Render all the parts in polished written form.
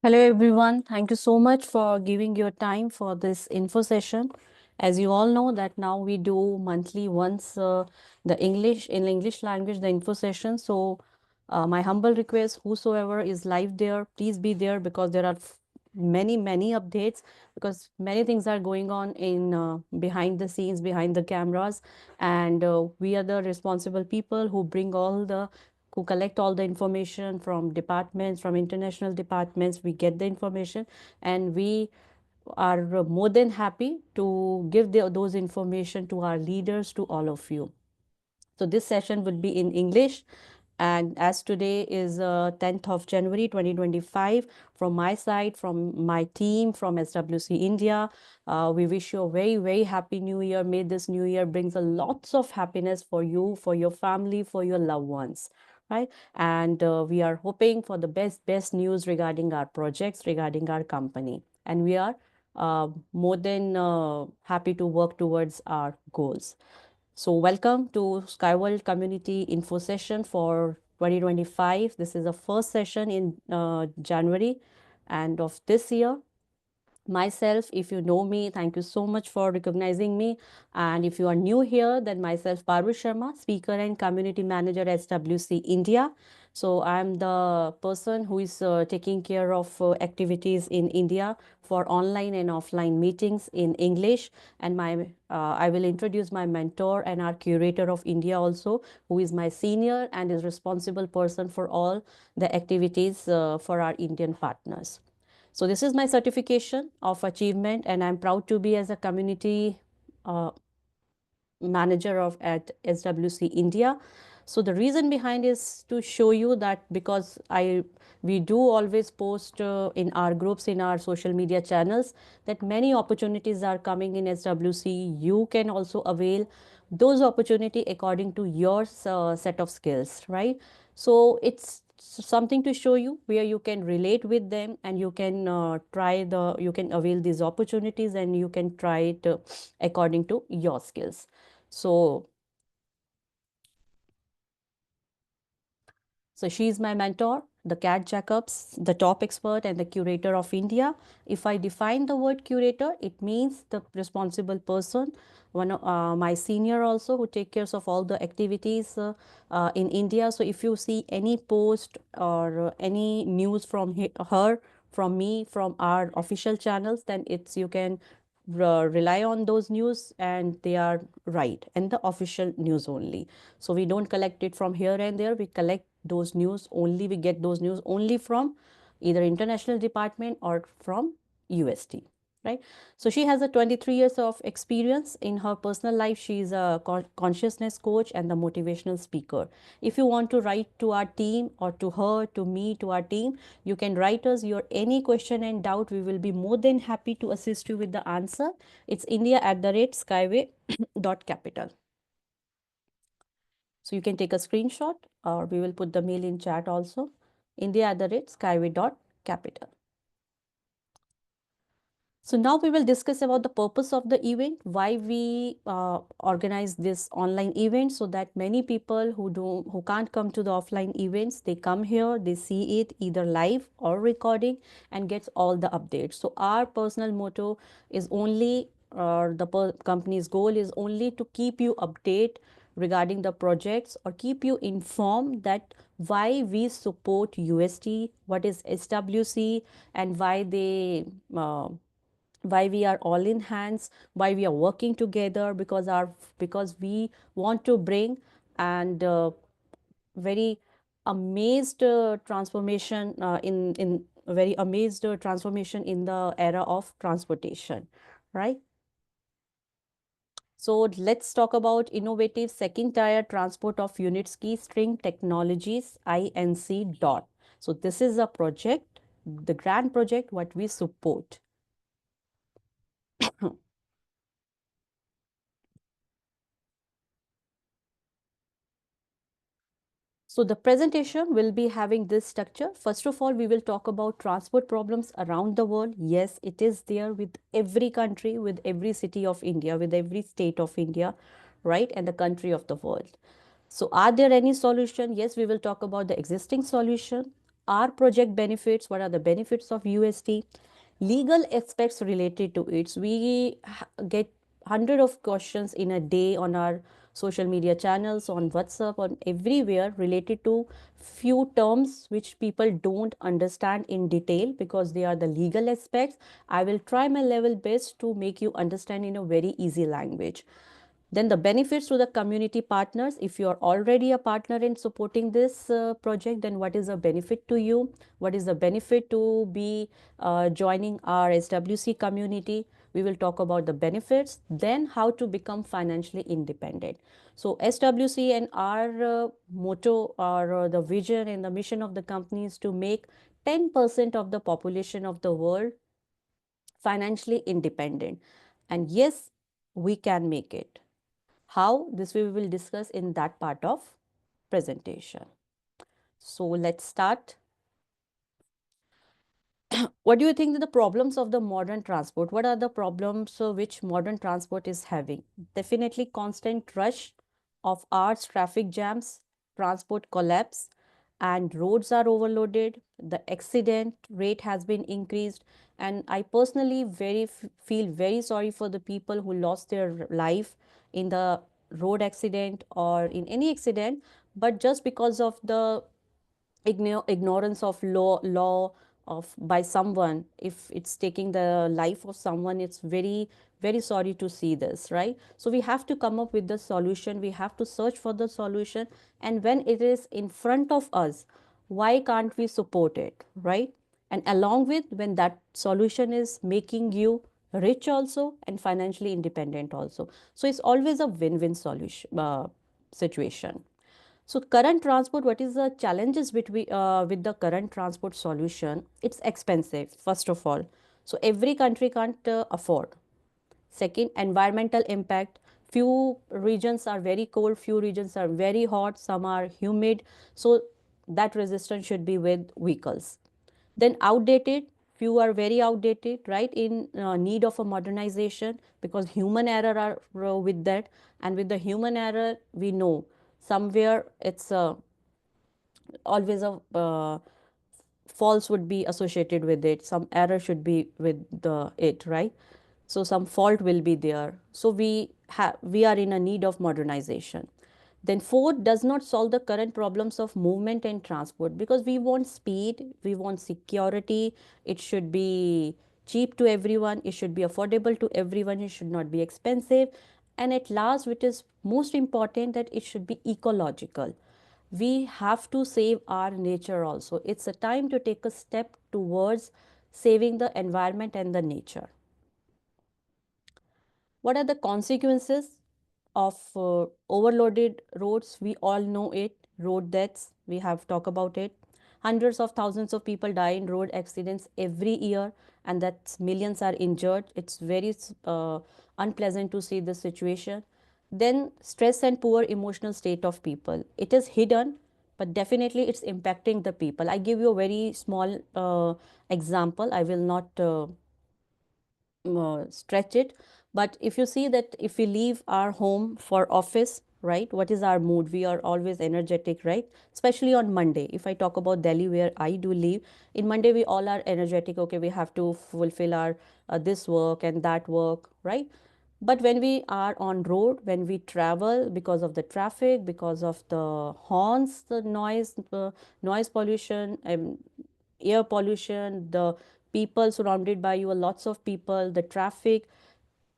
Hello everyone. Thank you so much for giving your time for this info session. As you all know that now we do monthly once the English language the info session. So my humble request, whosoever is live there, please be there because there are many updates because many things are going on in behind the scenes, behind the cameras, and we are the responsible people who collect all the information from departments, from international departments. We get the information and we are more than happy to give those information to our leaders, to all of you. So this session would be in English. And as today is 10th of January 2025, from my side, from my team, from SWC India, we wish you a very happy new year. May this new year brings a lots of happiness for you, for your family, for your loved ones, right? And we are hoping for the best news regarding our projects, regarding our company. And we are more than happy to work towards our goals. So welcome to SkyWorld Community Info Session for 2025. This is the first session in January and of this year. Myself, if you know me, thank you so much for recognizing me. And if you are new here, then myself, Parul Sharma, speaker and community manager at SWC India. So I'm the person who is taking care of activities in India for online and offline meetings in English. And I will introduce my mentor and our curator of India also, who is my senior and is responsible person for all the activities for our Indian partners. So this is my certification of achievement, and I'm proud to be as a community uh, manager of at SWC India. So the reason behind is to show you that because we do always post in our groups, in our social media channels, that many opportunities are coming in SWC. You can also avail those opportunity according to your set of skills, right? So it's something to show you where you can relate with them and you can you can avail these opportunities and you can try it according to your skills. So, so she is my mentor, the Cat Jacobs, the top expert and the curator of India. If I define the word curator, it means the responsible person, my senior also who take care of all the activities in India. So if you see any post or any news from her, from me, from our official channels, then it's you can rely on those news and they are right and the official news only. So we don't collect it from here and there. We collect those news only, we get those news only from either international department or from UST, right? So she has a 23 years of experience in her personal life. She's a consciousness coach and the motivational speaker. If you want to write to our team or to her, to me, to our team, you can write us your any question and doubt. We will be more than happy to assist you with the answer. It's india@skyway.capital. So you can take a screenshot or we will put the mail in chat also. India@skyway.capital. So now we will discuss about the purpose of the event, why we organize this online event so that many people who can't come to the offline events, they come here, they see it either live or recording and gets all the updates. So our personal motto is only, the company's goal is only to keep you update regarding the projects or keep you informed that why we support UST, what is SWC, and why we are all in hands, why we are working together, because we want to bring and very amazed transformation in very amazed transformation in the era of transportation, right? So let's talk about innovative second tier transport of unit ski string technologies, INC dot. So this is a project, the grand project what we support. So the presentation will be having this structure. First of all, we will talk about transport problems around the world. Yes, it is there with every country, with every city of India, with every state of India, right? And the country of the world. So are there any solution? Yes, we will talk about the existing solution. our project benefits, what are the benefits of UST, legal aspects related to it. We get hundred of questions in a day on our social media channels, on WhatsApp, on everywhere, related to few terms which people don't understand in detail because they are the legal aspects. I will try my level best to make you understand in a very easy language. Then the benefits to the community partners. If you are already a partner in supporting this project, then what is the benefit to you? What is the benefit to be joining our SWC community? We will talk about the benefits. Then how to become financially independent. So SWC and our motto, or the vision and the mission of the company is to make 10% of the population of the world financially independent. And yes, we can make it. How? This we will discuss in that part of presentation. So let's start. What do you think are the problems of the modern transport? What are the problems which modern transport is having? Definitely constant rush of hours, traffic jams, transport collapse, and roads are overloaded. The accident rate has been increased, and I personally feel very sorry for the people who lost their life in the road accident or in any accident, but just because of the ignorance of law of by someone, if it's taking the life of someone, it's very sorry to see this, right? So we have to come up with the solution, we have to search for the solution, and when it is in front of us, why can't we support it, right? And along with, when that solution is making you rich also and financially independent also, so it's always a win-win solution situation. So current transport, what is the challenges with the current transport solution? It's expensive, first of all. So every country can't afford. Second, environmental impact. Few regions are very cold, few regions are very hot, some are humid. So that resistance should be with vehicles. Then outdated, few are very outdated, right, in need of a modernization, because human error are with that. And with the human error, we know somewhere it's always a false would be associated with it, some error should be with the it, right? So some fault will be there, so we are in a need of modernization. Then fourth, does not solve the current problems of movement and transport, because we want speed, we want security, it should be cheap to everyone, it should be affordable to everyone, it should not be expensive, and at last, which is most important, that it should be ecological. We have to save our nature also. It's a time to take a step towards saving the environment and the nature. What are the consequences of overloaded roads? We all know it. Road deaths, we have talked about it. Hundreds of thousands of people die in road accidents every year, and that millions are injured. It's very unpleasant to see this situation. Then stress and poor emotional state of people. It is hidden, but definitely it's impacting the people. I give you a very small example. I will not stretch it, but if you see that if we leave our home for office, right, what is our mood? We are always energetic, right? Especially on Monday, if I talk about Delhi where I do live, in Monday we all are energetic. Okay, we have to fulfill our this work and that work, right? But when we are on road, when we travel, because of the traffic, because of the horns, the noise pollution, air pollution, the people surrounded by you, lots of people, the traffic.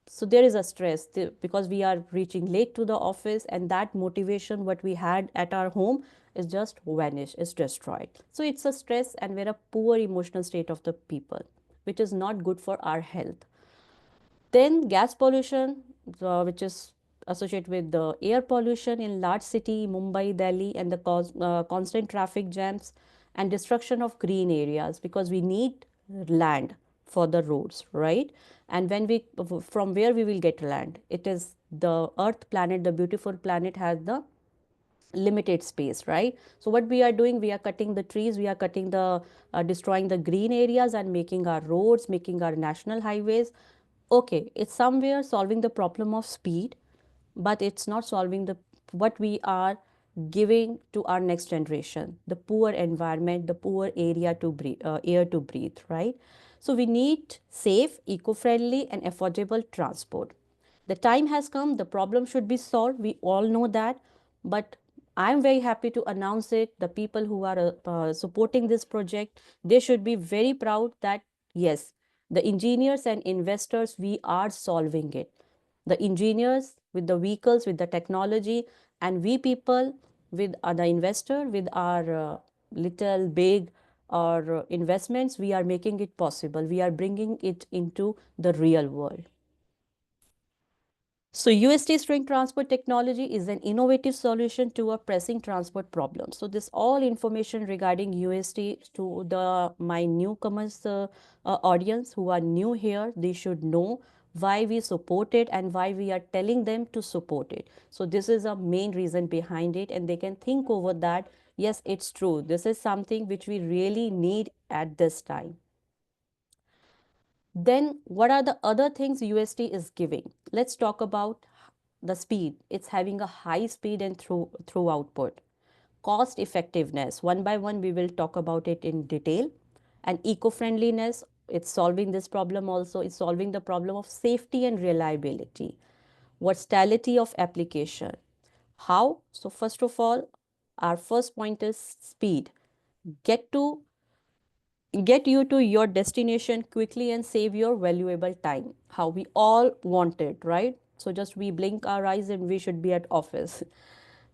So there is a stress because we are reaching late to the office, and that motivation what we had at our home is just vanished, is destroyed. So it's a stress and we're a poor emotional state of the people, which is not good for our health. Then gas pollution, which is associated with the air pollution in large city, Mumbai, Delhi, and the constant traffic jams and destruction of green areas, because we need land for the roads, right? And when we, from where we will get land? It is the Earth planet, the beautiful planet has the limited space, right? So what we are doing, we are cutting the trees, we are cutting the destroying the green areas and making our roads, making our national highways. Okay, it's somewhere solving the problem of speed, but it's not solving the what we are giving to our next generation, the poor environment, the poor area to breathe, air to breathe, right? So we need safe, eco-friendly and affordable transport. The time has come, the problem should be solved. We all know that, but I'm very happy to announce it. The people who are supporting this project, they should be very proud that yes, the engineers and investors, we are solving it. The engineers with the vehicles, with the technology, and we people with the investor, with our little big or investments, we are making it possible. We are bringing it into the real world. So UST string transport technology is an innovative solution to a pressing transport problem. So this all information regarding UST to the my newcomers audience who are new here, they should know why we support it and why we are telling them to support it. So this is a main reason behind it, and they can think over that. Yes, it's true. This is something which we really need at this time. Then what are the other things UST is giving? Let's talk about the speed. It's having a high speed and through output. Cost effectiveness. One by one, we will talk about it in detail. And eco-friendliness, it's solving this problem also. It's solving the problem of safety and reliability. Versatility of application. How? So first of all, our first point is speed. Get to get you to your destination quickly and save your valuable time. How we all want it, right? So just we blink our eyes and we should be at office.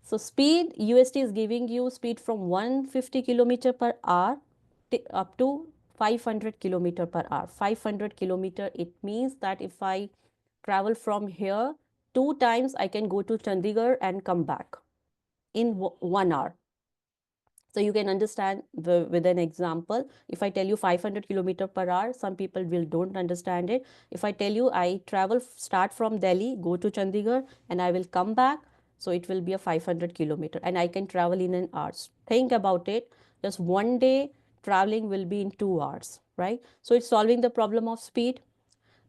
So speed, UST is giving you speed from 150 kilometer per hour up to 500 kilometer per hour. 500 kilometer, it means that if I travel from here two times, I can go to Chandigarh and come back in 1 hour. So you can understand with an example. If I tell you 500 kilometer per hour, some people will don't understand it. If I tell you I travel, start from Delhi, go to Chandigarh, and I will come back, so it will be a 500 kilometer, and I can travel in an hour. Think about it. Just one day traveling will be in 2 hours, right? So it's solving the problem of speed.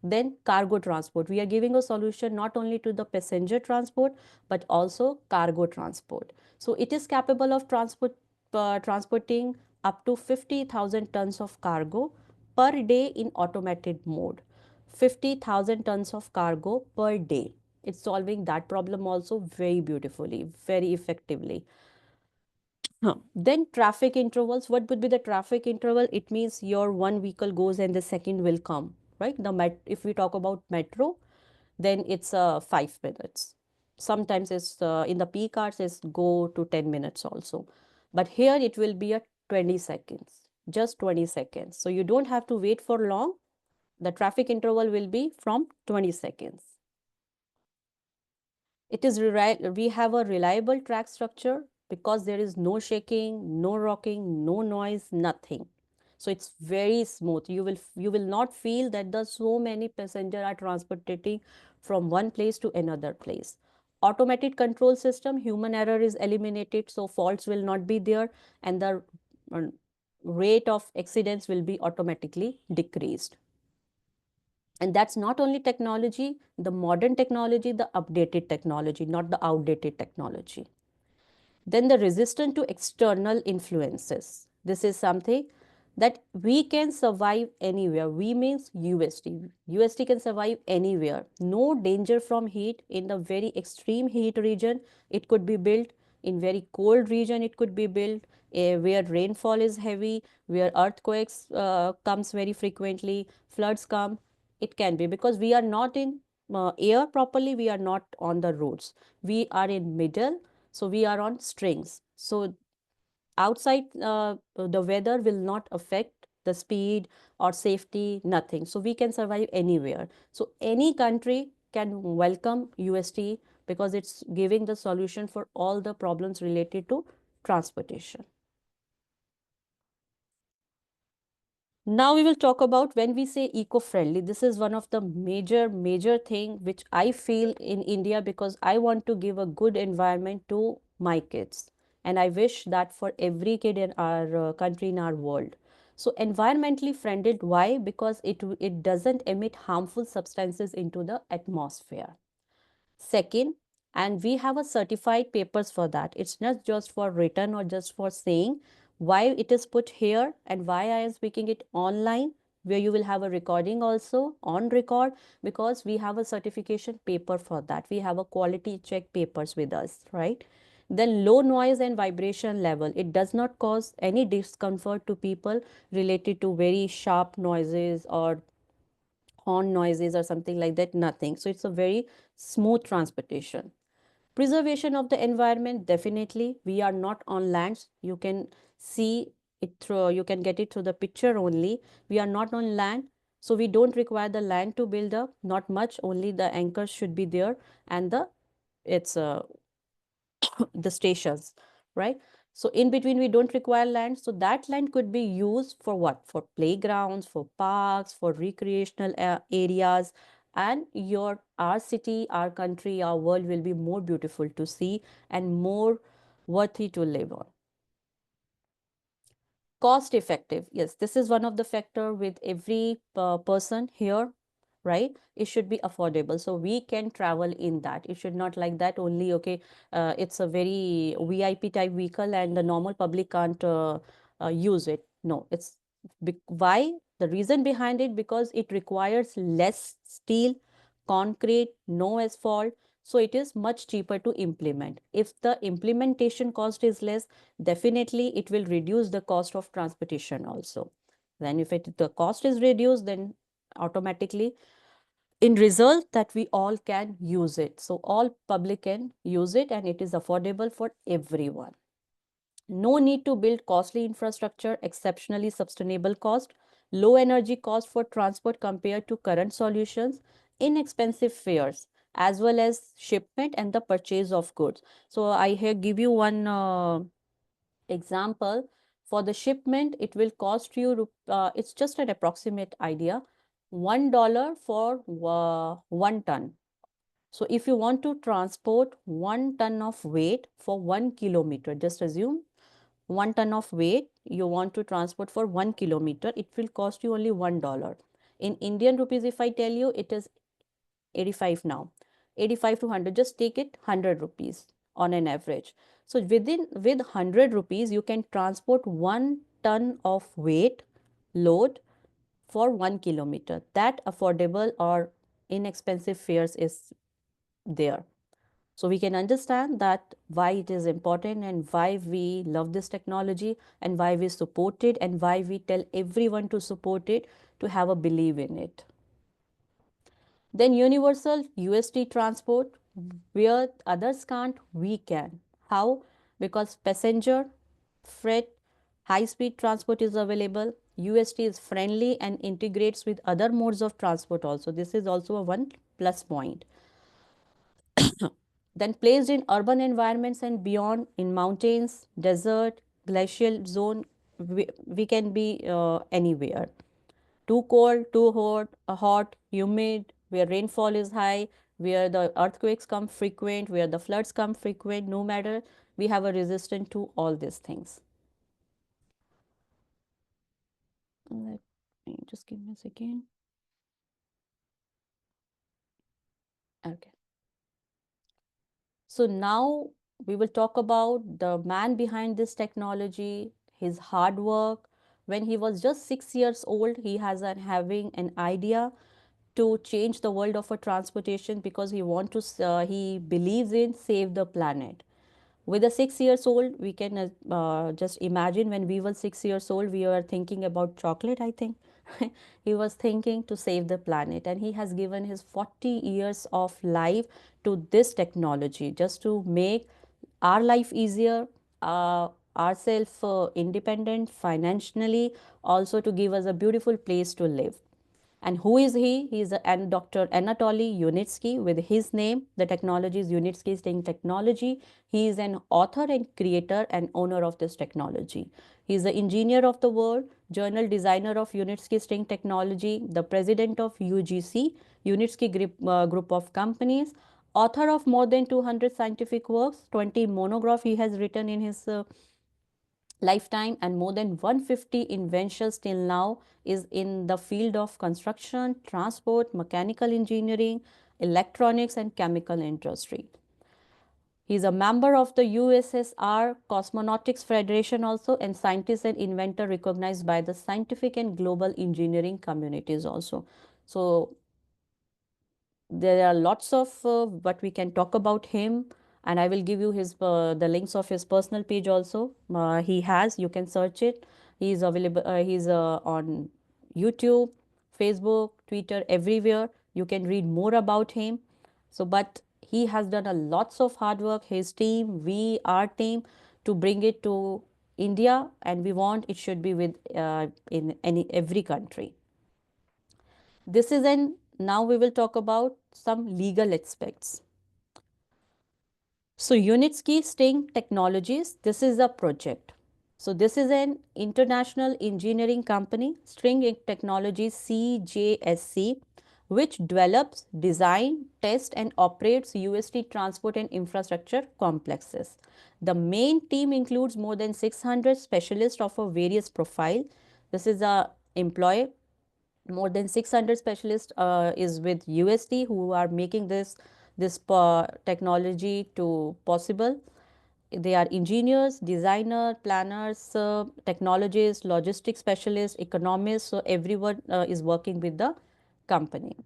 Then cargo transport. We are giving a solution not only to the passenger transport, but also cargo transport. So it is capable of transporting up to 50,000 tons of cargo per day in automated mode. 50,000 tons of cargo per day. It's solving that problem also very beautifully, very effectively. Then traffic intervals. What would be the traffic interval? It means your one vehicle goes and the second will come, right? If we talk about metro, then it's 5 minutes. Sometimes it's in the peak hours it's go to 10 minutes also, but here it will be a 20 seconds, just 20 seconds. So you don't have to wait for long. The traffic interval will be from 20 seconds. It is we have a reliable track structure because there is no shaking, no rocking, no noise, nothing. So it's very smooth. You will not feel that the so many passengers are transporting from one place to another place. Automated control system, human error is eliminated, so faults will not be there, and the uh, rate of accidents will be automatically decreased. And that's not only technology, the modern technology, the updated technology, not the outdated technology. Then the resistance to external influences. This is something that we can survive anywhere. We means UST. UST can survive anywhere. No danger from heat in the very extreme heat region. It could be built in very cold region. It could be built where rainfall is heavy, where earthquakes comes very frequently, floods come. It can be because we are not in air properly. We are not on the roads. We are in middle, so we are on strings. So outside the weather will not affect the speed or safety, nothing. So we can survive anywhere. So any country can welcome UST because it's giving the solution for all the problems related to transportation. Now we will talk about when we say eco-friendly. This is one of the major thing which I feel in India because I want to give a good environment to my kids. And I wish that for every kid in our country, in our world. So environmentally friendly, why? Because it doesn't emit harmful substances into the atmosphere. Second, and we have a certified papers for that. It's not just for written or just for saying. Why it is put here and why I am speaking it online, where you will have a recording also on record, because we have a certification paper for that. We have a quality check papers with us, right? Then low noise and vibration level. It does not cause any discomfort to people related to very sharp noises or horn noises or something like that. Nothing. So it's a very smooth transportation. Preservation of the environment, definitely. We are not on lands. You can see it through, you can get it through the picture only. We are not on land. So we don't require the land to build up, not much, only the anchors should be there and the it's the stations, right? So in between we don't require land, so that land could be used for what? For playgrounds, for parks, for recreational areas, and our city, our country, our world will be more beautiful to see and more worthy to live on. Cost effective, yes, this is one of the factor with every person here, right? It should be affordable, so we can travel in that. It should not like that only, okay, it's a very VIP type vehicle and the normal public can't use it. No, it's why the reason behind it, because it requires less steel, concrete, no asphalt, so it is much cheaper to implement. If the implementation cost is less, definitely it will reduce the cost of transportation also. Then if the cost is reduced, then automatically in result that we all can use it. So all public can use it and it is affordable for everyone. No need to build costly infrastructure, exceptionally sustainable cost, low energy cost for transport compared to current solutions, inexpensive fares, as well as shipment and the purchase of goods. So I here give you one example. For the shipment, it will cost you, it's just an approximate idea, $1 for 1 ton. So if you want to transport 1 ton of weight for 1 kilometer, just assume 1 ton of weight you want to transport for 1 kilometer, it will cost you only $1. In Indian rupees, if I tell you, it is 85 now, 85 to 100, just take it 100 rupees on an average. So with 100 rupees you can transport 1 ton of weight load for 1 kilometer. That affordable or inexpensive fares is there. So we can understand that why it is important and why we love this technology and why we support it and why we tell everyone to support it, to have a belief in it. Then universal UST transport, where others can't, we can. How? Because passenger, freight, high-speed transport is available. UST is friendly and integrates with other modes of transport also. This is also a one plus point. Then placed in urban environments and beyond, in mountains, desert, glacial zone, we can be anywhere. Too cold, too hot, humid, where rainfall is high, where the earthquakes come frequent, where the floods come frequent, no matter, we have a resistance to all these things. Let me just give me a second. Okay. So now we will talk about the man behind this technology, his hard work. When he was just 6 years old, he has having an idea to change the world of a transportation, because he believes in save the planet. With a 6 years old, we can just imagine, when we were 6 years old, we were thinking about chocolate, I think. He was thinking to save the planet, and he has given his 40 years of life to this technology, just to make our life easier, uh, ourselves independent financially, also to give us a beautiful place to live. And who is he? He is Dr. Anatoly Yunitsky. With his name, the technology is Yunitsky Sting Technology. He is an author and creator and owner of this technology. He is the engineer of the world, journal designer of Yunitsky Sting Technology, the president of UGC, Yunitsky group of companies, author of more than 200 scientific works, 20 monographs he has written in his lifetime, and more than 150 inventions till now is in the field of construction, transport, mechanical engineering, electronics and chemical industry. He's a member of the USSR Cosmonautics Federation also, and scientist and inventor recognized by the scientific and global engineering communities also. So there are lots of what we can talk about him, and I will give you his the links of his personal page also. He has, you can search it. He is available, he's on YouTube, Facebook, Twitter, everywhere. You can read more about him. So but he has done a lots of hard work, his team, we, our team, to bring it to India, and we want it should be with in every country. This is an, now we will talk about some legal aspects. So Unitsky Sting Technologies, this is a project. So this is an international engineering company, String Technologies CJSC, which develops, design, test and operates UST transport and infrastructure complexes. The main team includes more than 600 specialists of a various profile. This is a employee. More than 600 specialists is with UST who are making this technology to possible. They are engineers, designer, planners, technologists, logistics specialists, economists. So everyone is working with the company.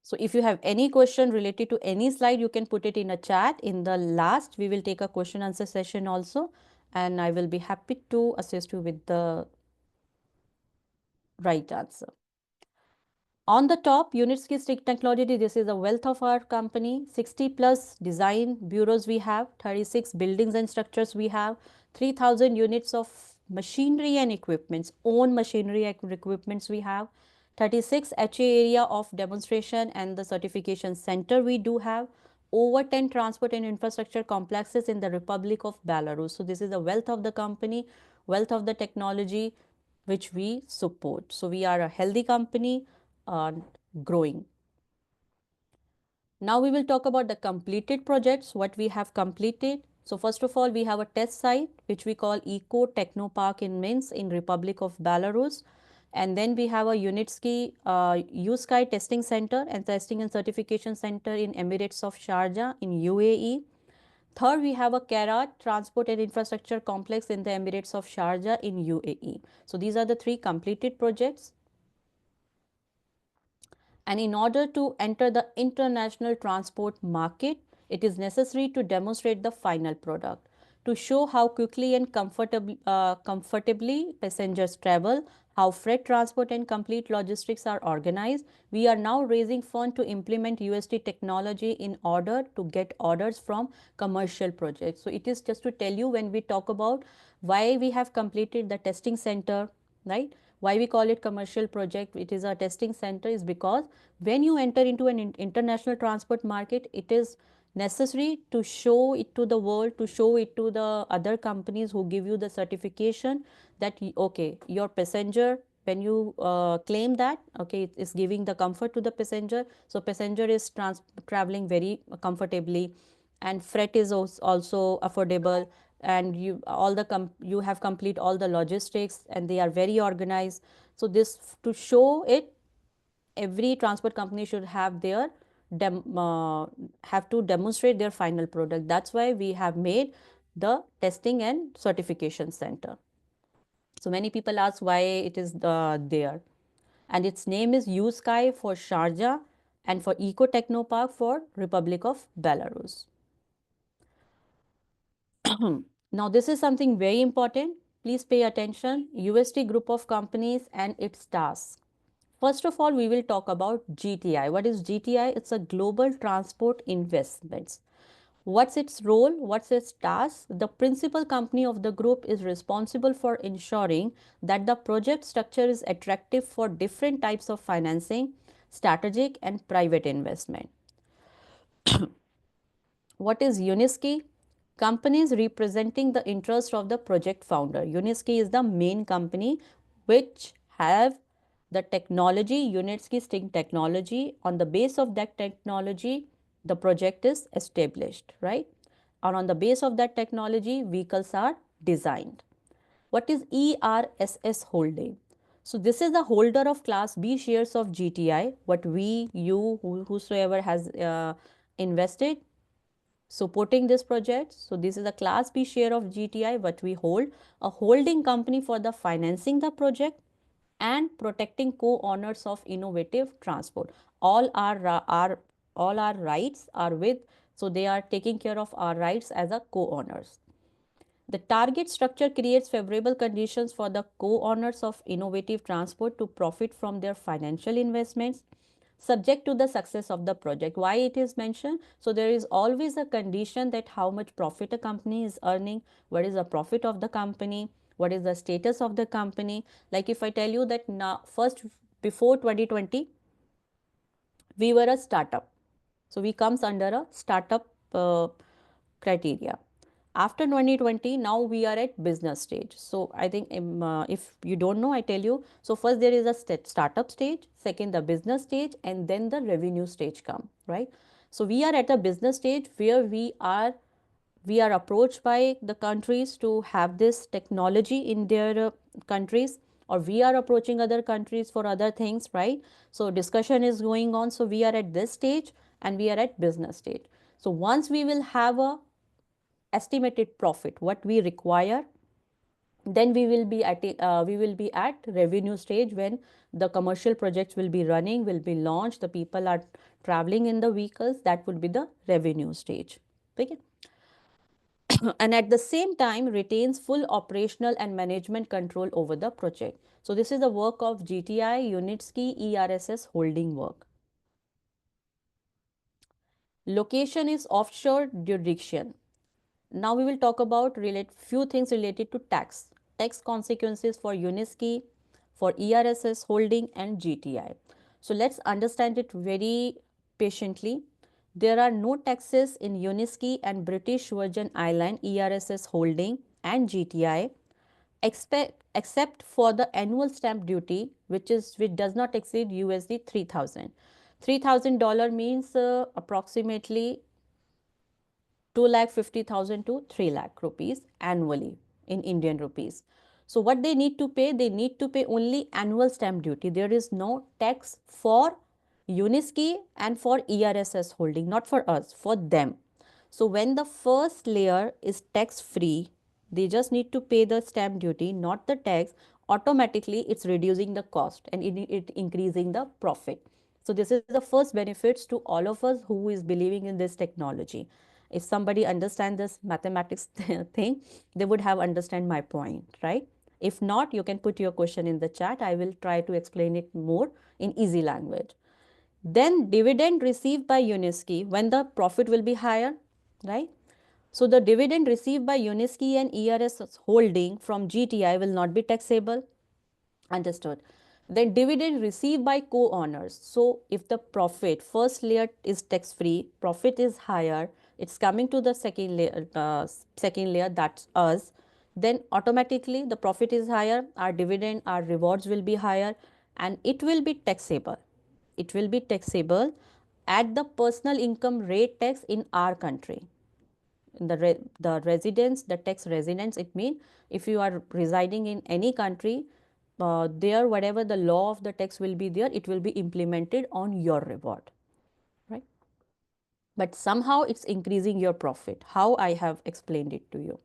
So if you have any question related to any slide, you can put it in a chat. In the last, we will take a question answer session also, and I will be happy to assist you with the right answer. On the top, Unitsky Stick Technology, this is a wealth of our company. 60 plus design bureaus we have, 36 buildings and structures we have, 3,000 units of machinery and equipments, own machinery and equipments we have, 36 HA area of demonstration and the certification center we do have, over 10 transport and infrastructure complexes in the Republic of Belarus. So this is the wealth of the company, wealth of the technology which we support. So we are a healthy company, growing. Now we will talk about the completed projects, what we have completed. So first of all, we have a test site which we call Eco Technopark in Minsk in Republic of Belarus. And then we have a Unitsky USky testing center and testing and certification center in Emirates of Sharjah in UAE. Third, we have a Karat Transport and Infrastructure Complex in the Emirates of Sharjah in UAE. So these are the three completed projects. And in order to enter the international transport market, it is necessary to demonstrate the final product to show how quickly and comfortably passengers travel, how freight transport and complete logistics are organized. We are now raising funds to implement UST technology in order to get orders from commercial projects. So it is just to tell you when we talk about why we have completed the testing center, right? Why we call it commercial project, it is a testing center, is because when you enter into an international transport market, it is necessary to show it to the world, to show it to the other companies who give you the certification that okay, your passenger, when you claim that okay, it is giving the comfort to the passenger, so passenger is traveling very comfortably, and freight is also affordable, and you have complete all the logistics and they are very organized. So this, to show it, every transport company should have their have to demonstrate their final product. That's why we have made the testing and certification center. So many people ask why it is there, and its name is USky for Sharjah and for Eco Technopark for Republic of Belarus. Now this is something very important. Please pay attention. UST group of companies and its tasks. First of all, we will talk about GTI. What is GTI? It's a Global Transport Investments. What's its role? What's its task? The principal company of the group is responsible for ensuring that the project structure is attractive for different types of financing, strategic and private investment. What is Unitsky? Companies representing the interest of the project founder. Unitsky is the main company which have the technology, Unitsky Sting technology. On the base of that technology, the project is established, right? And on the base of that technology, vehicles are designed. What is ERSS holding? So this is the holder of Class B shares of GTI, what we, you, whosoever has invested supporting this project. So this is a Class B share of GTI, what we hold, a holding company for the financing the project and protecting co-owners of innovative transport. All our rights are with, so they are taking care of our rights as a co-owners. The target structure creates favorable conditions for the co-owners of innovative transport to profit from their financial investments subject to the success of the project. Why it is mentioned? So there is always a condition that how much profit a company is earning, what is the profit of the company, what is the status of the company. Like if I tell you that now first before 2020 we were a startup, so we comes under a startup criteria. After 2020 now we are at business stage. So I think if you don't know, I tell you. So first there is a startup stage, second the business stage, and then the revenue stage come, right? So we are at a business stage where we are approached by the countries to have this technology in their countries, or we are approaching other countries for other things, right? So discussion is going on. So we are at this stage and we are at business stage. So once we will have a estimated profit what we require, then we will be at revenue stage, when the commercial projects will be running, will be launched, the people are traveling in the vehicles. That would be the revenue stage. Okay. And at the same time retains full operational and management control over the project. So this is the work of GTI Unitsky ERSS holding work. Location is offshore jurisdiction. Now we will talk about few things related to tax consequences for Unitsky, for ERSS holding and GTI. So let's understand it very patiently. There are no taxes in Unitsky and British Virgin Island ERSS holding and GTI except for the annual stamp duty, which does not exceed USD 3,000. $3,000 means approximately 2,50,000 to 3 lakh rupees annually in Indian rupees. So what they need to pay? They need to pay only annual stamp duty. There is no tax for Unitsky and for ERSS holding, not for us, for them. So when the first layer is tax free, they just need to pay the stamp duty, not the tax. Automatically it's reducing the cost and it increasing the profit. So this is the first benefits to all of us who is believing in this technology. If somebody understand this mathematics thing, they would have understand my point, right? If not, you can put your question in the chat. I will try to explain it more in easy language. Then dividend received by Unitsky, when the profit will be higher, right? So the dividend received by Unitsky and ERS holding from GTI will not be taxable. Understood. Then dividend received by co-owners. So if the profit first layer is tax free, profit is higher, it's coming to the second layer, that's us, then automatically the profit is higher, our dividend, our rewards will be higher, and it will be taxable. It will be taxable at the personal income rate tax in our country. The residence, the tax residence, it means if you are residing in any country, there whatever the law of the tax will be there, it will be implemented on your reward, right? But somehow it's increasing your profit. How? I have explained it to you.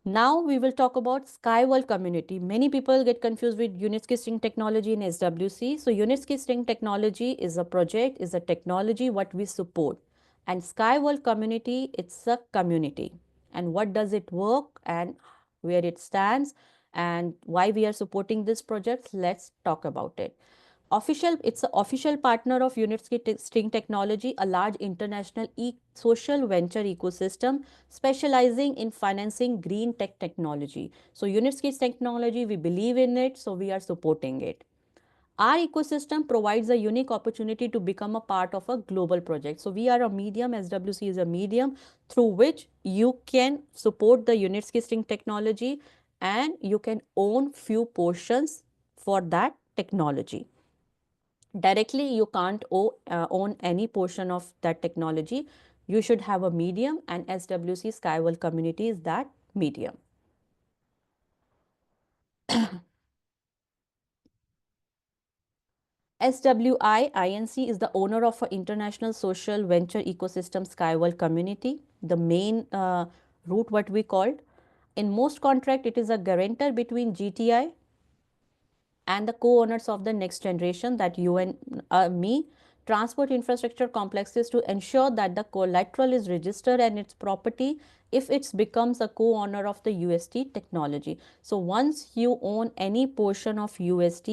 Now we will talk about Skyworld community. Many people get confused with Unitsky string technology in SWC. So Unitsky string technology is a project, is a technology what we support. And Skyworld community, it's a community. And what does it work and where it stands and why we are supporting this project? Let's talk about it. It's an official partner of Unitsky String Technology, a large international social venture ecosystem specializing in financing green tech technology. So Unitsky Technology, we believe in it, so we are supporting it. Our ecosystem provides a unique opportunity to become a part of a global project. So we are a medium, SWC is a medium through which you can support the Unitsky String Technology and you can own few portions for that technology. Directly you can't own any portion of that technology. You should have a medium, and SWC Skyworld community is that medium. SWI Inc. is the owner of an international social venture ecosystem Skyworld community, the main route what we called. In most contract, it is a guarantor between GTI and the co-owners of the next generation, that you and me, transport infrastructure complexes, to ensure that the collateral is registered and its property if it becomes a co-owner of the UST technology. So once you own any portion of UST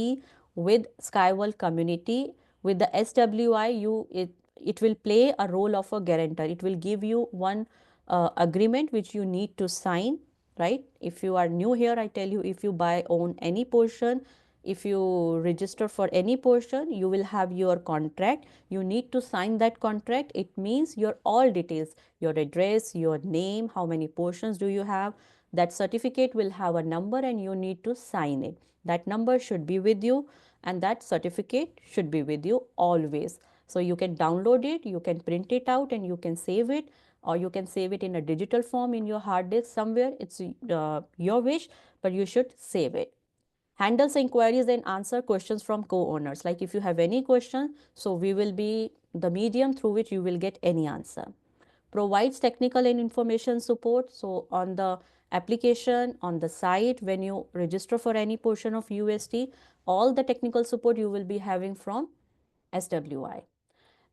with Skyworld community, with the SWI, it will play a role of a guarantor. It will give you one agreement which you need to sign, right? If you are new here, I tell you, if you own any portion, if you register for any portion, you will have your contract. You need to sign that contract. It means your all details, your address, your name, how many portions do you have. That certificate will have a number and you need to sign it. That number should be with you and that certificate should be with you always. So you can download it, you can print it out and you can save it, or you can save it in a digital form in your hard disk somewhere. It's your wish, but you should save it. Handles inquiries and answer questions from co-owners. Like if you have any question, so we will be the medium through which you will get any answer. Provides technical and information support. So on the application, on the site, when you register for any portion of UST, all the technical support you will be having from SWI.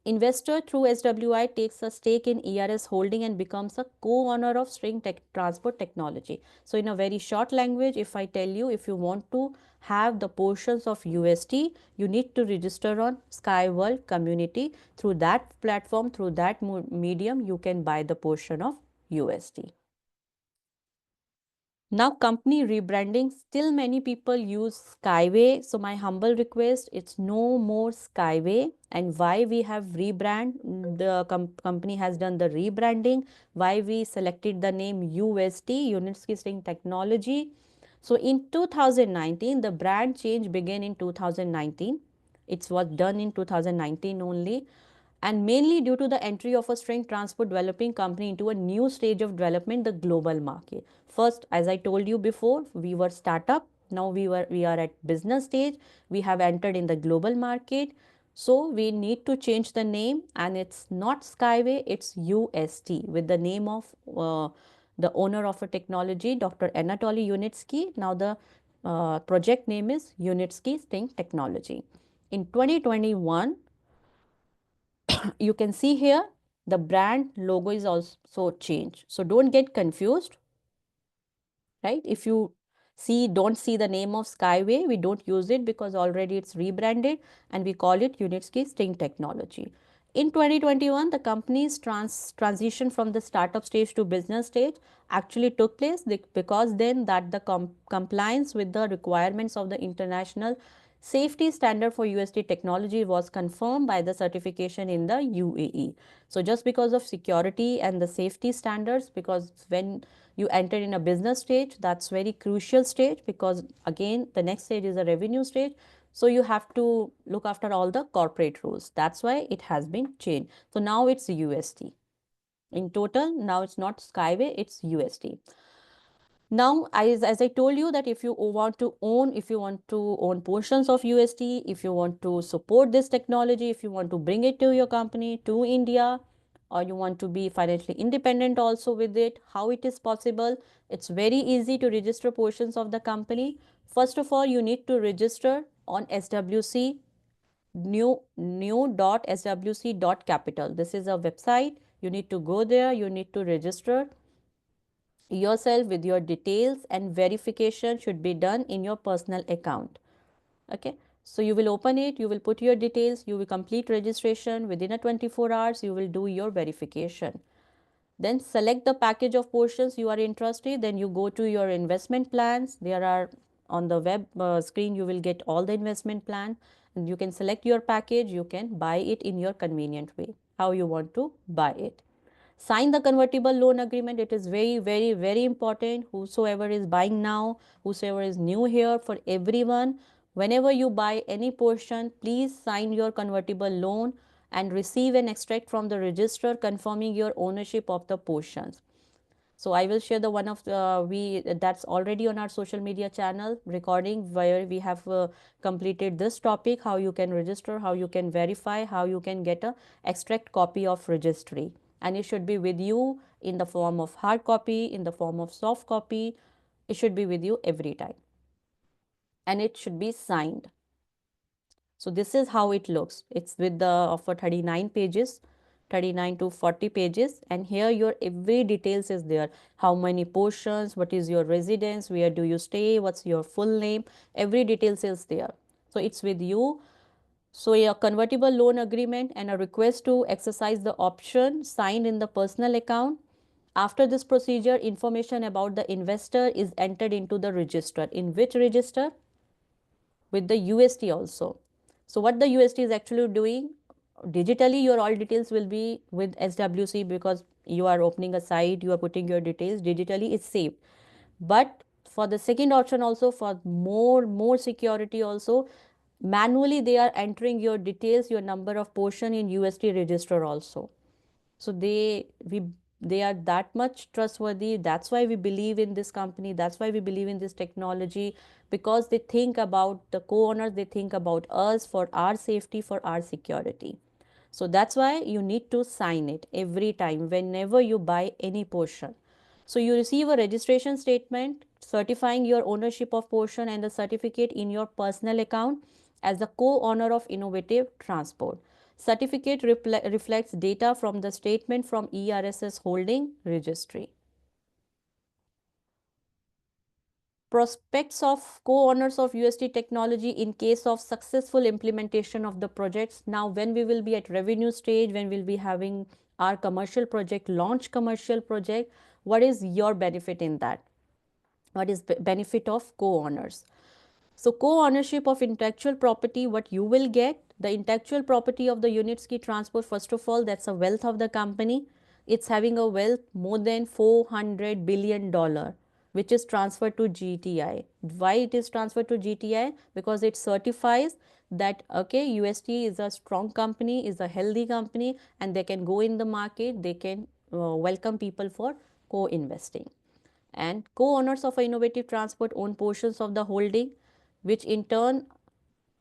Investor through SWI takes a stake in ERS holding and becomes a co-owner of string transport technology. So in a very short language, if I tell you, if you want to have the portions of UST, you need to register on Skyworld community. Through that platform, through that medium, you can buy the portion of UST. Now company rebranding, still many people use Skyway. So my humble request, it's no more Skyway. And why we have rebrand, the company has done the rebranding, why we selected the name UST, Unitsky String Technology. So in 2019, the brand change began in 2019. It was done in 2019 only, and mainly due to the entry of a string transport developing company into a new stage of development, the global market. First, as I told you before, we were startup. Now we are at business stage. We have entered in the global market. So we need to change the name, and it's not Skyway, it's UST, with the name of the owner of a technology, Dr. Anatoly Unitsky. Now the project name is Unitsky String Technology. In 2021, you can see here the brand logo is also changed. So don't get confused, right? If you don't see the name of Skyway, we don't use it because already it's rebranded and we call it Unitsky String Technology. In 2021, the company's transition from the startup stage to business stage actually took place because then that the compliance with the requirements of the international safety standard for UST technology was confirmed by the certification in the UAE. So just because of security and the safety standards, because when you enter in a business stage, that's very crucial stage, because again the next stage is a revenue stage. So you have to look after all the corporate rules. That's why it has been changed. So now it's UST. In total, now it's not Skyway, it's UST. Now, as I told you, that if you want to own portions of UST, if you want to support this technology, if you want to bring it to your company, to India, or you want to be financially independent also with it, how it is possible? It's very easy to register portions of the company. First of all, you need to register on SWC, new.swc.capital. This is a website. You need to go there, you need to register yourself with your details, and verification should be done in your personal account. Okay, so you will open it, you will put your details, you will complete registration. Within a 24 hours you will do your verification. Then select the package of portions you are interested. Then you go to your investment plans. There are on the web screen, you will get all the investment plan, and you can select your package. You can buy it in your convenient way, how you want to buy it. Sign the convertible loan agreement. It is very, very, very important. Whosoever is buying now, whosoever is new here, for everyone, whenever you buy any portion, please sign your convertible loan and receive an extract from the register confirming your ownership of the portions. So I will share the one of that's already on our social media channel recording, where we have completed this topic, how you can register, how you can verify, how you can get a extract copy of registry, and it should be with you in the form of hard copy, in the form of soft copy. It should be with you every time, and it should be signed. So this is how it looks. It's with the offer 39 pages, 39 to 40 pages, and here your every details is there. How many portions, what is your residence, where do you stay, what's your full name, every details is there. So it's with you. So a convertible loan agreement and a request to exercise the option signed in the personal account. After this procedure, information about the investor is entered into the register. In which register? With the UST also. So what the UST is actually doing, digitally your all details will be with SWC, because you are opening a site, you are putting your details digitally, it's safe. But for the second option also, for more security also, manually they are entering your details, your number of portion in UST register also. So they are that much trustworthy. That's why we believe in this company, that's why we believe in this technology, because they think about the co-owners, they think about us, for our safety, for our security. So that's why you need to sign it every time whenever you buy any portion. So you receive a registration statement certifying your ownership of portion and the certificate in your personal account as the co-owner of Innovative Transport. Certificate reflects data from the statement from ERSS Holding Registry. Prospects of co-owners of UST technology in case of successful implementation of the projects. Now, when we will be at revenue stage, when we'll be having our commercial project, launch commercial project, what is your benefit in that? What is benefit of co-owners? So co-ownership of intellectual property, what you will get, the intellectual property of the Unitski Transport, first of all, that's a wealth of the company. It's having a wealth more than $400 billion, which is transferred to GTI. Why it is transferred to GTI? Because it certifies that, okay, UST is a strong company, is a healthy company, and they can go in the market, they can welcome people for co-investing. And co-owners of Innovative Transport own portions of the holding, which in turn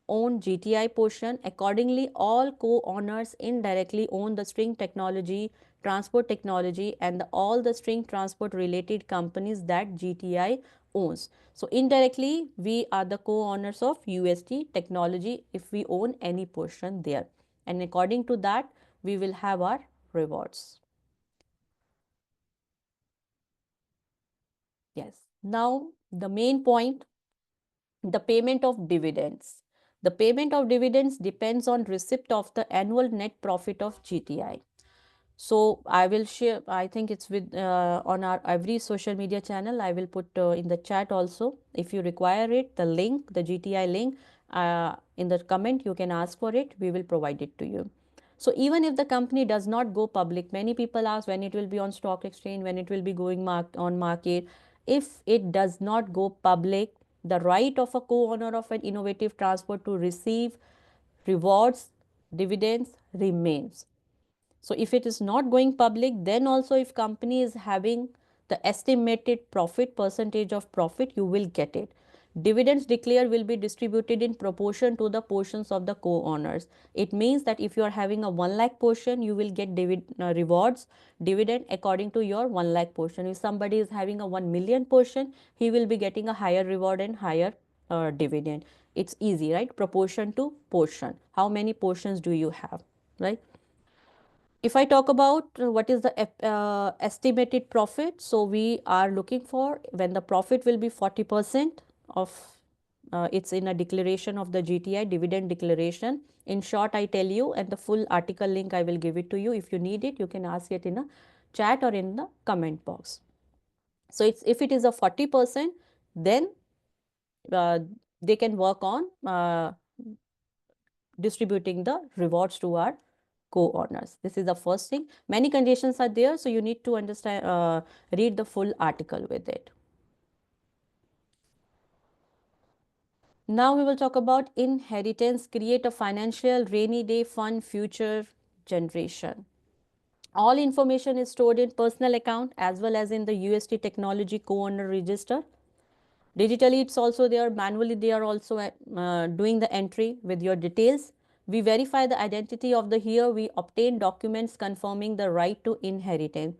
own GTI portion. Accordingly, all co-owners indirectly own the string technology, transport technology, and all the string transport related companies that GTI owns. So indirectly, we are the co-owners of UST technology if we own any portion there. And according to that, we will have our rewards. Yes. Now, the main point, the payment of dividends. The payment of dividends depends on receipt of the annual net profit of GTI. So I will share, I think it's with on our every social media channel. I will put in the chat also. If you require it, the link, the GTI link, in the comment, you can ask for it. We will provide it to you. So even if the company does not go public, many people ask when it will be on stock exchange, when it will be going on market. If it does not go public, the right of a co-owner of an Innovative Transport to receive rewards, dividends remains. So if it is not going public, then also if company is having the estimated profit, percentage of profit, you will get it. Dividends declared will be distributed in proportion to the portions of the co-owners. It means that if you are having a 1 lakh portion, you will get rewards, dividend according to your 1 lakh portion. If somebody is having a 1 million portion, he will be getting a higher reward and higher dividend. It's easy, right? Proportion to portion. How many portions do you have, right? If I talk about what is the estimated profit, so we are looking for when the profit will be 40% of, it's in a declaration of the GTI dividend declaration. In short, I tell you, and the full article link I will give it to you. If you need it, you can ask it in a chat or in the comment box. So it's, if it is a 40%, then uh, they can work on distributing the rewards to our co-owners. This is the first thing. Many conditions are there, so you need to understand, read the full article with it. Now we will talk about inheritance, create a financial rainy day fund future generation. All information is stored in personal account as well as in the UST technology co-owner register. Digitally, it's also there. Manually, they are also doing the entry with your details. We verify the identity of the heir. We obtain documents confirming the right to inheritance.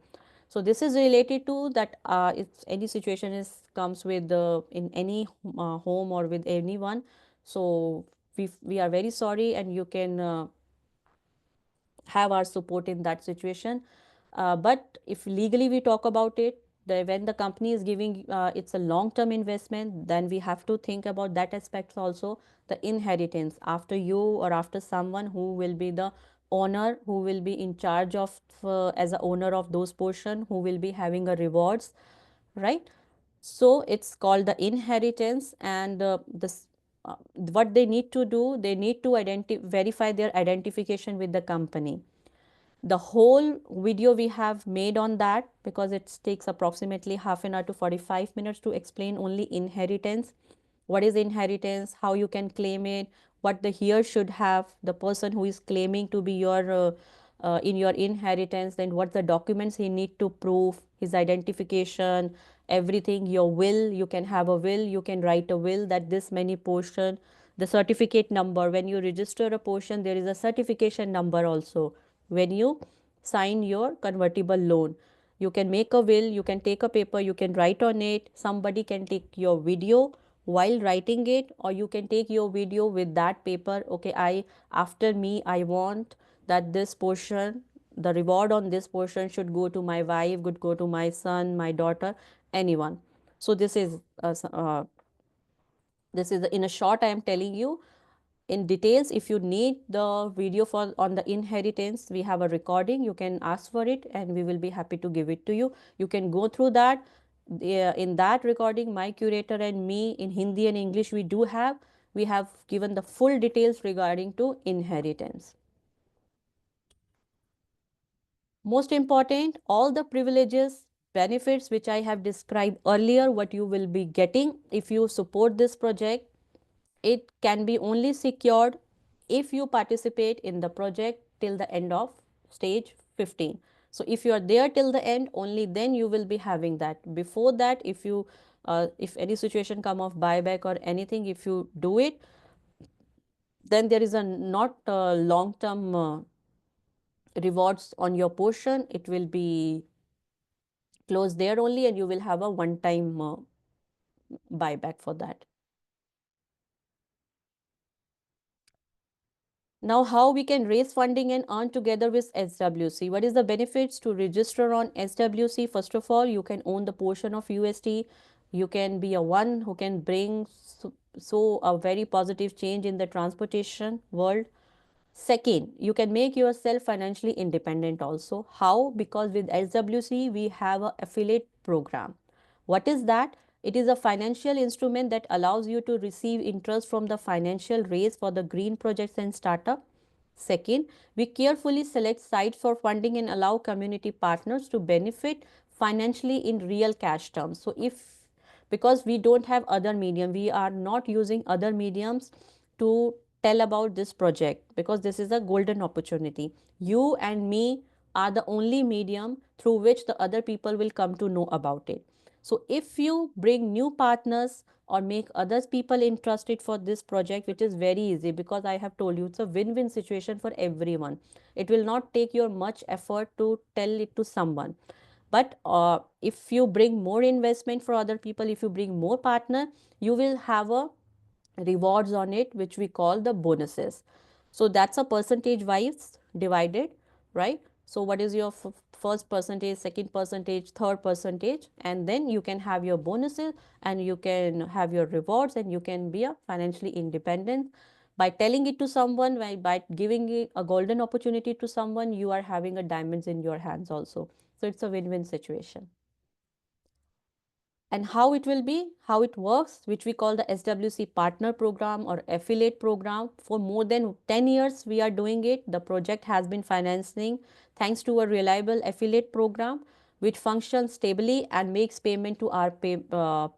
So this is related to that if any situation is comes with in any home or with anyone. So we are very sorry, and you can have our support in that situation. But if legally we talk about it, when the company is giving it's a long term investment, then we have to think about that aspects also, the inheritance after you or after someone who will be the owner, who will be in charge of as a owner of those portion, who will be having a rewards, right? So it's called the inheritance. And this what they need to do, they need to verify their identification with the company. The whole video we have made on that, because it takes approximately half an hour to 45 minutes to explain only inheritance. What is inheritance, how you can claim it, what the heir should have, the person who is claiming to be your in your inheritance, then what the documents he need to prove, his identification, everything. Your will, you can have a will, you can write a will that this many portion, the certificate number, when you register a portion there is a certification number also. When you sign your convertible loan, you can make a will, you can take a paper, you can write on it, somebody can take your video while writing it, or you can take your video with that paper. Okay, I after me I want that this portion, the reward on this portion should go to my wife, could go to my son, my daughter, anyone. So this is in a short I am telling you. In details, if you need the video for on the inheritance, we have a recording, you can ask for it and we will be happy to give it to you. You can go through that. In that recording, my curator and me, in Hindi and English, we have given the full details regarding to inheritance. Most important, all the privileges, benefits which I have described earlier, what you will be getting if you support this project, it can be only secured if you participate in the project till the end of stage 15. So if you are there till the end, only then you will be having that. Before that, if any situation come of buyback or anything, if you do it, then there is a not long term rewards on your portion. It will be closed there only, and you will have a one time buyback for that. Now, how we can raise funding and earn together with SWC? What is the benefits to register on SWC? First of all, you can own the portion of UST. You can be a one who can bring so a very positive change in the transportation world. Second, you can make yourself financially independent also. How? Because with SWC, we have an affiliate program. What is that? It is a financial instrument that allows you to receive interest from the financial raise for the green projects and startup. Second, we carefully select sites for funding and allow community partners to benefit financially in real cash terms. So if, because we don't have other medium, we are not using other mediums to tell about this project, because this is a golden opportunity. You and me are the only medium through which the other people will come to know about it. So if you bring new partners or make others people interested for this project, which is very easy, because I have told you it's a win-win situation for everyone. It will not take your much effort to tell it to someone. But if you bring more investment for other people, if you bring more partner, you will have a rewards on it, which we call the bonuses. So that's a percentage wise divided, right? So what is your first percentage, second percentage, third percentage, and then you can have your bonuses and you can have your rewards and you can be a financially independent. By telling it to someone, by giving it a golden opportunity to someone, you are having a diamonds in your hands also. So it's a win-win situation. And how it will be, how it works, which we call the SWC partner program or affiliate program. For more than 10 years we are doing it. The project has been financing thanks to a reliable affiliate program which functions stably and makes payment to our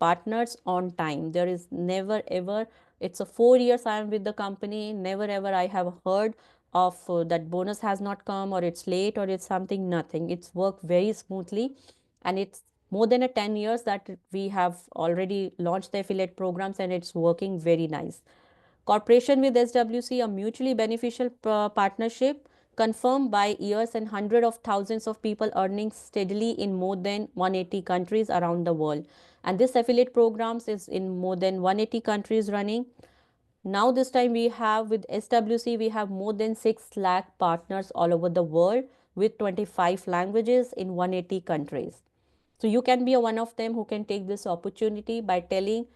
partners on time. There is never ever, it's a 4 years I am with the company, never ever I have heard of that bonus has not come or it's late or it's something, nothing. It's worked very smoothly, and it's more than a 10 years that we have already launched the affiliate programs, and it's working very nice. Cooperation with SWC, a mutually beneficial partnership confirmed by years and hundreds of thousands of people earning steadily in more than 180 countries around the world. And this affiliate programs is in more than 180 countries running. Now this time we have with SWC, we have more than 6 lakh partners all over the world with 25 languages in 180 countries. So you can be a one of them who can take this opportunity by telling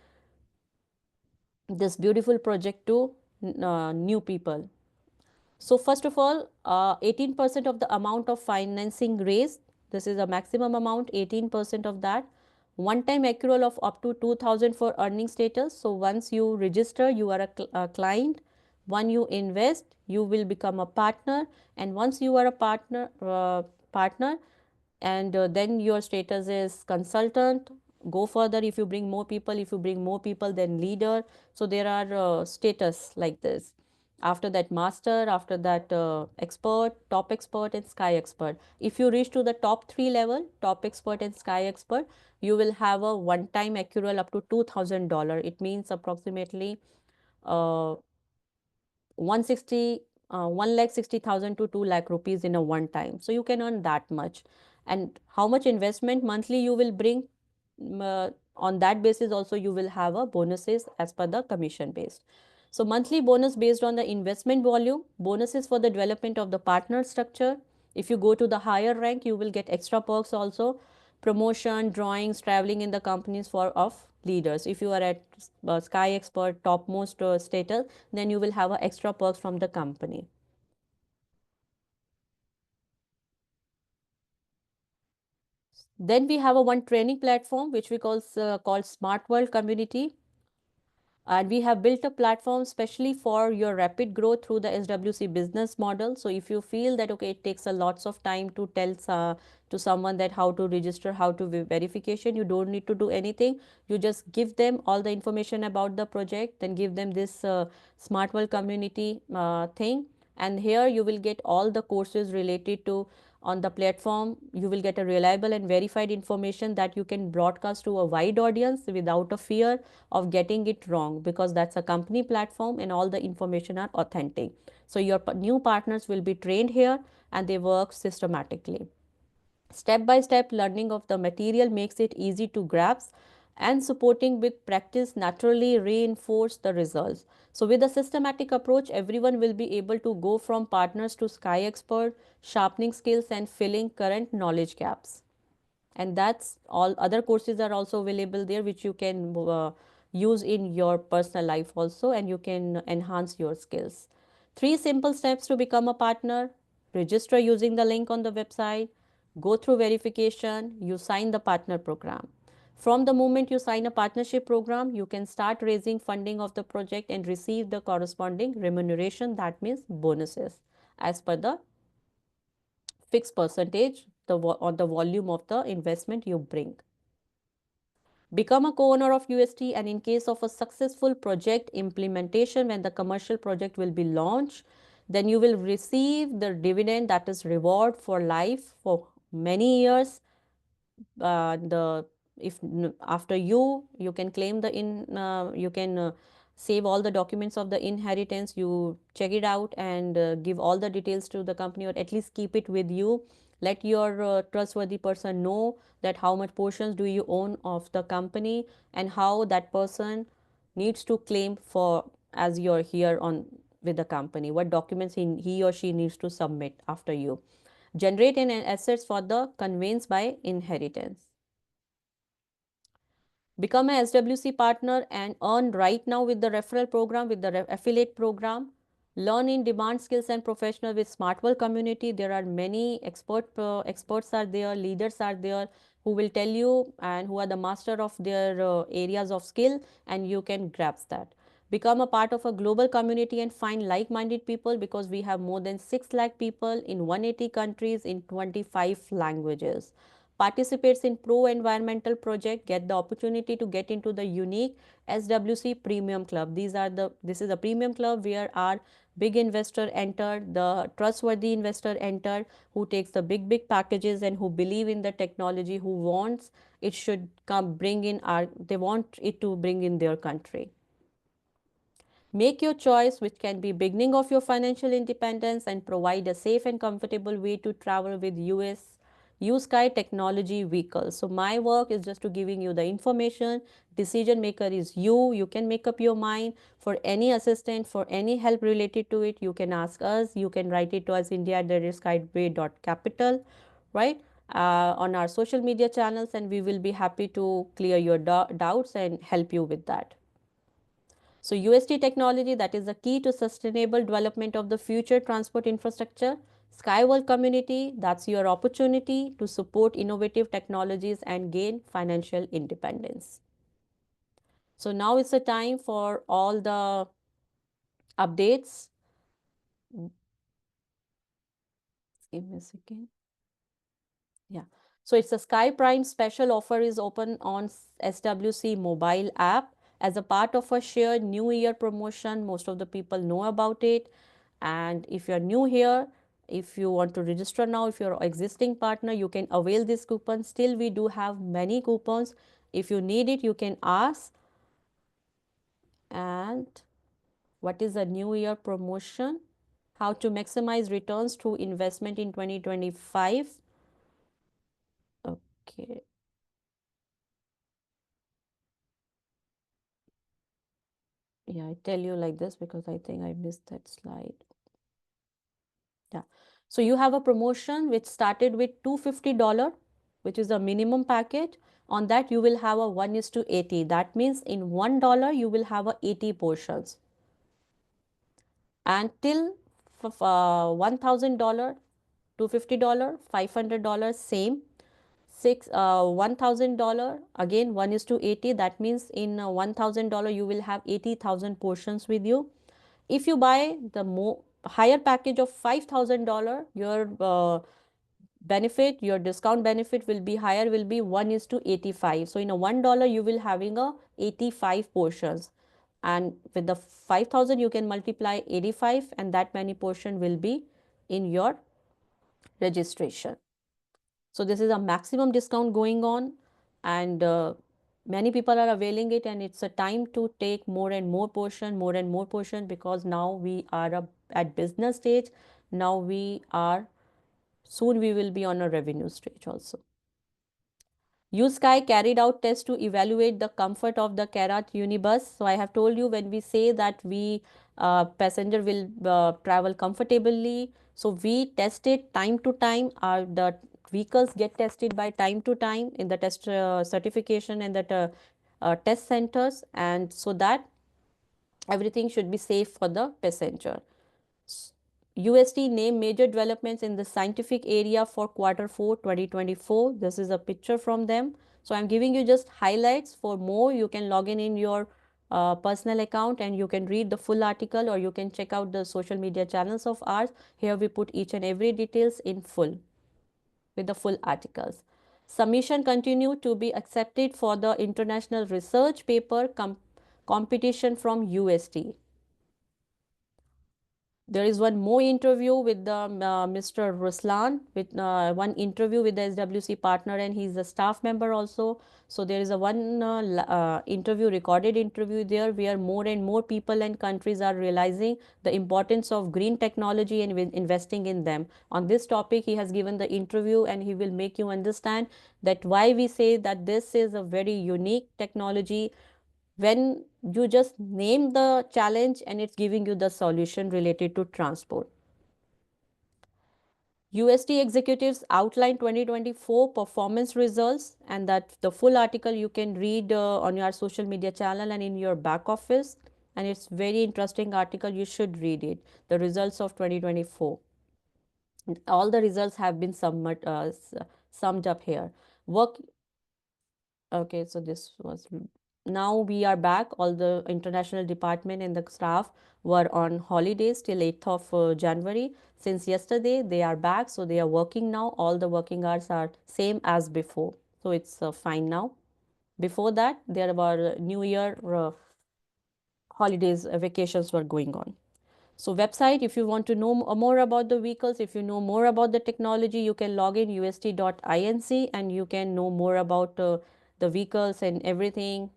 this beautiful project to new people. So first of all, 18% of the amount of financing raised, this is a maximum amount, 18% of that. One time accrual of up to 2000 for earning status. So once you register, you are a client. When you invest, you will become a partner. And once you are a partner, and then your status is consultant. Go further if you bring more people. If you bring more people, then leader. So there are status like this. After that, master. After that, expert, top expert, and sky expert. If you reach to the top 3 level, top expert and sky expert, you will have a one time accrual up to $2000. It means approximately uh, 160 1 lakh 60,000 to 2 lakh rupees in a one time. So you can earn that much. And how much investment monthly you will bring, on that basis also you will have a bonuses as per the commission based. So monthly bonus based on the investment volume, bonuses for the development of the partner structure. If you go to the higher rank, you will get extra perks also, promotion, drawings, traveling in the companies for of leaders. If you are at sky expert topmost status, then you will have a extra perks from the company. Then we have a one training platform which we called Smart World Community. And we have built a platform specially for your rapid growth through the SWC business model. So if you feel that okay, it takes a lots of time to tell to someone that how to register, how to verification, you don't need to do anything. You just give them all the information about the project, then give them this Smart World Community thing, and here you will get all the courses related to on the platform. You will get a reliable and verified information that you can broadcast to a wide audience without a fear of getting it wrong, because that's a company platform and all the information are authentic. So your new partners will be trained here and they work systematically. Step by step learning of the material makes it easy to grasp, and supporting with practice naturally reinforce the results. So with a systematic approach, everyone will be able to go from partners to sky expert, sharpening skills and filling current knowledge gaps. And that's all. Other courses are also available there which you can use in your personal life also, and you can enhance your skills. 3 simple steps to become a partner: register using the link on the website, go through verification, you sign the partner program. From the moment you sign a partnership program, you can start raising funding of the project and receive the corresponding remuneration, that means bonuses, as per the fixed percentage on the volume of the investment you bring. Become a co-owner of UST, and in case of a successful project implementation, when the commercial project will be launched, then you will receive the dividend, that is reward for life for many years. The if after you can claim the you can save all the documents of the inheritance, you check it out and give all the details to the company, or at least keep it with you. Let your trustworthy person know that how much portions do you own of the company, and how that person needs to claim for as you're here on with the company, what documents he or she needs to submit after you. Generate an assets for the conveyance by inheritance. Become a SWC partner and earn right now with the referral program, with the affiliate program. Learn in demand skills and professional with Smart World Community. There are many experts are there, leaders are there who will tell you and who are the master of their areas of skill, and you can grasp that. Become a part of a global community and find like-minded people, because we have more than 6 lakh people in 180 countries in 25 languages. Participates in pro-environmental project, get the opportunity to get into the unique SWC Premium Club. This is a premium club where our big investor entered, the trustworthy investor entered, who takes the big packages and who believe in the technology, who wants it should come bring in our, they want it to bring in their country. Make your choice, which can be beginning of your financial independence and provide a safe and comfortable way to travel with USky technology vehicles. So my work is just to giving you the information. Decision maker is you. You can make up your mind. For any assistance, for any help related to it, you can ask us. You can write it to us india@skyway.capital, right? On our social media channels, and we will be happy to clear your doubts and help you with that. So UST technology, that is the key to sustainable development of the future transport infrastructure. Skyworld community, that's your opportunity to support innovative technologies and gain financial independence. So now it's the time for all the updates. Give me a second. Yeah. So it's a Sky Prime special offer is open on SWC mobile app as a part of a shared New Year promotion. Most of the people know about it. And if you're new here, if you want to register now, if you're an existing partner, you can avail this coupon. Still, we do have many coupons. If you need it, you can ask. And what is a New Year promotion? How to maximize returns through investment in 2025. Okay. Yeah, I tell you like this because I think I missed that slide. Yeah. So you have a promotion which started with $250, which is a minimum package. On that, you will have a 1:80. That means in $1, you will have a 80 portions. And till $1,000, $250, $500, same. $1,000, again 1:80. That means in $1,000, you will have 80,000 portions with you. If you buy the more higher package of $5,000, your benefit, your discount benefit will be higher, will be 1:85. So in a $1, you will having a 85 portions. And with the 5,000, you can multiply 85 and that many portion will be in your registration. So this is a maximum discount going on, and many people are availing it, and it's a time to take more and more portion, because now we are at business stage. Now we are, soon we will be on a revenue stage also. USky carried out tests to evaluate the comfort of the Karat Unibus. So I have told you, when we say that we passenger will travel comfortably, so we test it time to time. The vehicles get tested by time to time in the test certification and the test centers, and so that everything should be safe for the passenger. UST name major developments in the scientific area for Q4 2024. This is a picture from them. So I'm giving you just highlights. For more, you can log in your personal account and you can read the full article, or you can check out the social media channels of ours. Here we put each and every details in full with the full articles. Submission continue to be accepted for the international research paper competition from UST. There is one more interview with the Mr. Ruslan, with one interview with the SWC partner, and he's a staff member also. So there is a one interview, recorded interview there, where more and more people and countries are realizing the importance of green technology and investing in them. On this topic, he has given the interview, and he will make you understand that why we say that this is a very unique technology, when you just name the challenge and it's giving you the solution related to transport. UST executives outline 2024 performance results, and that the full article you can read on your social media channel and in your back office, and it's very interesting article, you should read it. The results of 2024, all the results have been summed up here. Work Okay, so this was, now we are back. All the international department and the staff were on holidays till 8th of January. Since yesterday, they are back, so they are working now. All the working hours are same as before, so it's fine now. Before that, there were New Year holidays, vacations were going on. So website, if you want to know more about the vehicles, if you know more about the technology, you can log in ust.inc and you can know more about the vehicles and everything,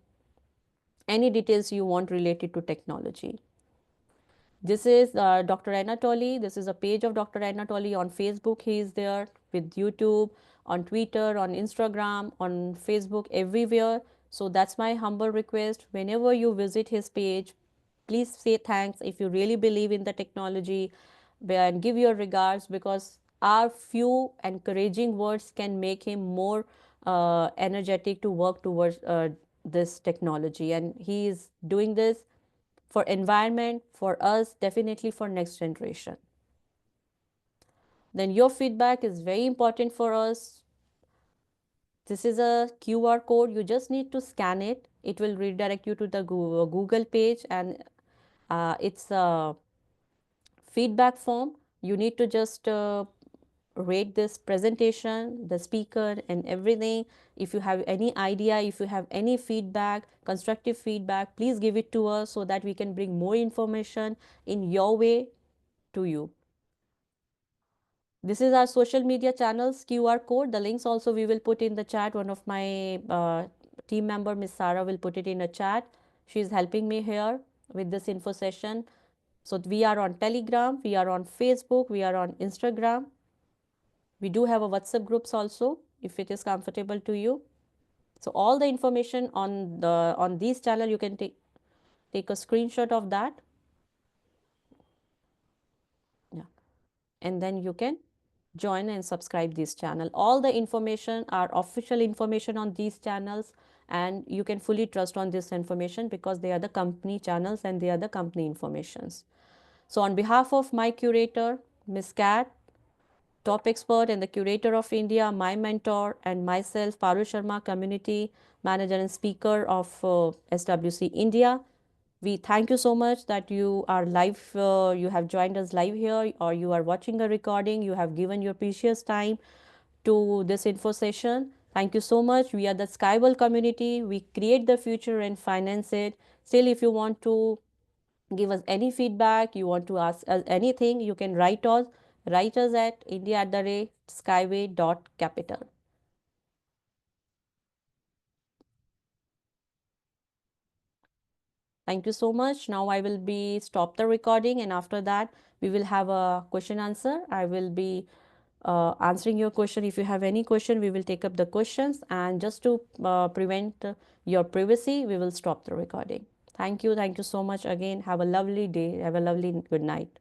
any details you want related to technology. This is Dr. Anatoly. This is a page of Dr. Anatoly on Facebook. He is there with YouTube, on Twitter, on Instagram, on Facebook, everywhere. So that's my humble request. Whenever you visit his page, please say thanks if you really believe in the technology and give your regards, because our few encouraging words can make him more energetic to work towards this technology. And he is doing this for environment, for us, definitely for next generation. Then your feedback is very important for us. This is a QR code. You just need to scan it. It will redirect you to the Google page, and it's a feedback form. You need to just rate this presentation, the speaker, and everything. If you have any idea, if you have any feedback, constructive feedback, please give it to us so that we can bring more information in your way to you. This is our social media channels QR code. The links also we will put in the chat. One of my team member, Miss Sarah, will put it in a chat. She is helping me here with this info session. So we are on Telegram, we are on Facebook, we are on Instagram. We do have a WhatsApp groups also, if it is comfortable to you. So all the information on these channel, you can take a screenshot of that. Yeah. And then you can join and subscribe this channel. All the information are official information on these channels, and you can fully trust on this information because they are the company channels and they are the company informations. So on behalf of my curator, Ms. Kat, top expert and the curator of India, my mentor, and myself, Parul Sharma, community manager and speaker of SWC India, we thank you so much that you are live, you have joined us live here, or you are watching a recording, you have given your precious time to this info session. Thank you so much. We are the Skywell community. We create the future and finance it. Still, if you want to give us any feedback, you want to ask us anything, you can write us at india@skyway.capital. Thank you so much. Now I will be stop the recording, and after that we will have a question answer. I will be answering your question. If you have any question, we will take up the questions, and just to prevent your privacy, we will stop the recording. Thank you. Thank you so much again. Have a lovely day. Have a lovely good night.